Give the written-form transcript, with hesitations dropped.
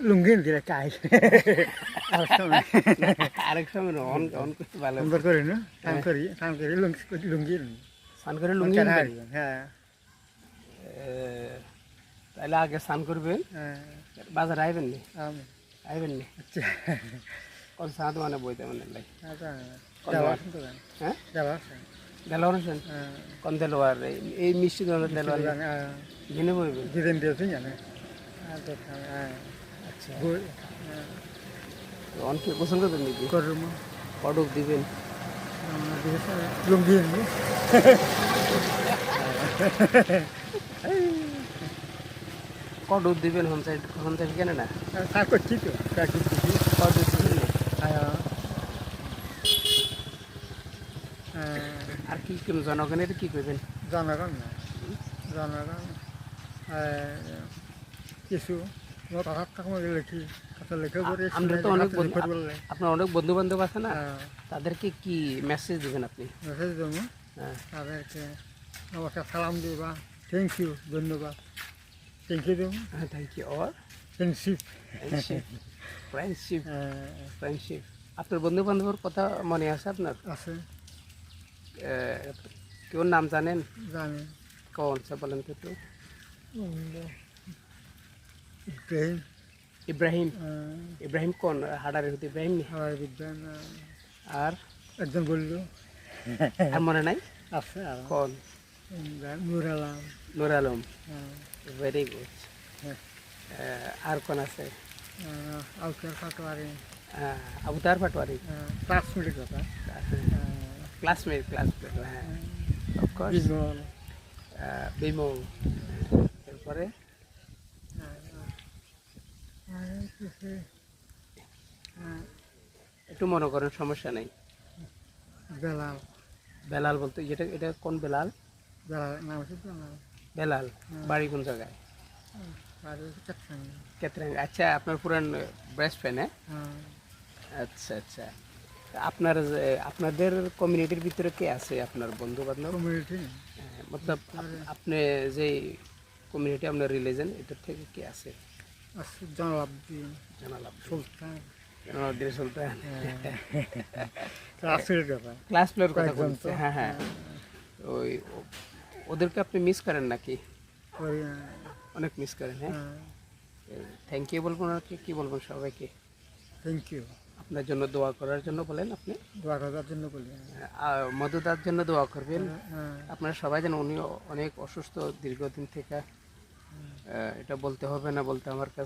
লুঙ্গি দিলে চাই আর সময় আরেক সময় না, অন অন করতে ভালো সুন্দর করি না কাম করি লুঙ্গি স্নান করে লুঙ্গি নিবেন? হ্যাঁ তাহলে আগে স্নান করবেন, বাজার আইবেন নি? আইবেন নি? আচ্ছা কোন সাধু মানে বইতে মানে লাই যাওয়া হ্যাঁ যাওয়া দেলোয়ার হোসেন কোন দেলোয়ার? এই মিষ্টি ধরনের দেলোয়ার জেনে বইবেন? দিদিন দিয়েছি জানে আচ্ছা, অনেকে গোসল করবেন নাকি? করবো পটক দিবেন? লুঙ্গি কটক দিবেন হন সাইড কেন না? তা করছি তো তা করছি কটক দিবেন না? আর কি কি জনগণের কি করবেন? জনগণ না জনগণ কিছু কথা থাকবো লিখি কথা লিখে করে আমরা তো অনেক আপনার অনেক বন্ধু বান্ধব আছে না, তাদেরকে কি মেসেজ দিবেন আপনি? মেসেজ দেবো হ্যাঁ, তাদেরকে নমস্কার সালাম দিবা থ্যাংক ইউ ধন্যবাদ থ্যাংক ইউ দেবো হ্যাঁ, থ্যাংক ইউ। আর ফ্রেন্ডশিপ ফ্রেন্ডশিপ ফ্রেন্ডশিপ ফ্রেন্ডশিপ। আপনার বন্ধু বান্ধবের কথা মনে আছে আপনার? আছে কেউ নাম জানেন? জানি কোন সে বলেন তো একটু। ইব্রাহিম ইব্রাহিম? ইব্রাহিম কোন হাডারের হতে ইব্রাহিম নি? হাওয়াই বিজ্ঞান আর একজন বললো আর মনে নাই আছে আর কোন? নুর আলম নুর আলম? Very good. আর কোন আছে? আউকার পাটোয়ারি আবতার পাটোয়ারি? ক্লাসমেটের কথা ক্লাসমেট হ্যাঁ, অফকোর্স। বিমল বিমল। এরপরে একটু মনে করেন, সমস্যা নেই। বেলাল বেলাল বলতে এটা কোন বেলাল? বেলাল নাম হচ্ছে বেলাল বেলাল বাড়ি কোন জায়গায়? কেতরাঙ্গা। আচ্ছা, আপনার পুরান বেস্ট ফ্রেন্ড? হ্যাঁ, আচ্ছা আচ্ছা। আপনার আপনাদের কমিউনিটির ভিতরে কে আছে আপনার বন্ধু বান্ধব? কমিউনিটি মতলব আপনি যে কমিউনিটি, আপনার রিলিজন, এটার থেকে কে আছে? আছে জনালাব্দিন জানালাম সুলতান জানালাদ্দিন সুলতান। ক্লাসের কথা ক্লাস প্লেয়ার কথা কয়েকজন বলছে। তো। হ্যাঁ হ্যাঁ, ওই ওদেরকে আপনি মিস করেন নাকি? ওই অনেক মিস করেন? হ্যাঁ, থ্যাংক ইউ বলবো নাকি কি বলবেন সবাইকে? থ্যাংক ইউ আপনার জন্য দোয়া করার জন্য বলেন আপনি। দোয়া করার জন্য বলি মধুদার জন্য দোয়া করবেন। হ্যাঁ আপনারা সবাই যেন, উনি অনেক অসুস্থ দীর্ঘদিন থেকে, এটা বলতে হবে না, বলতে আমার কাছে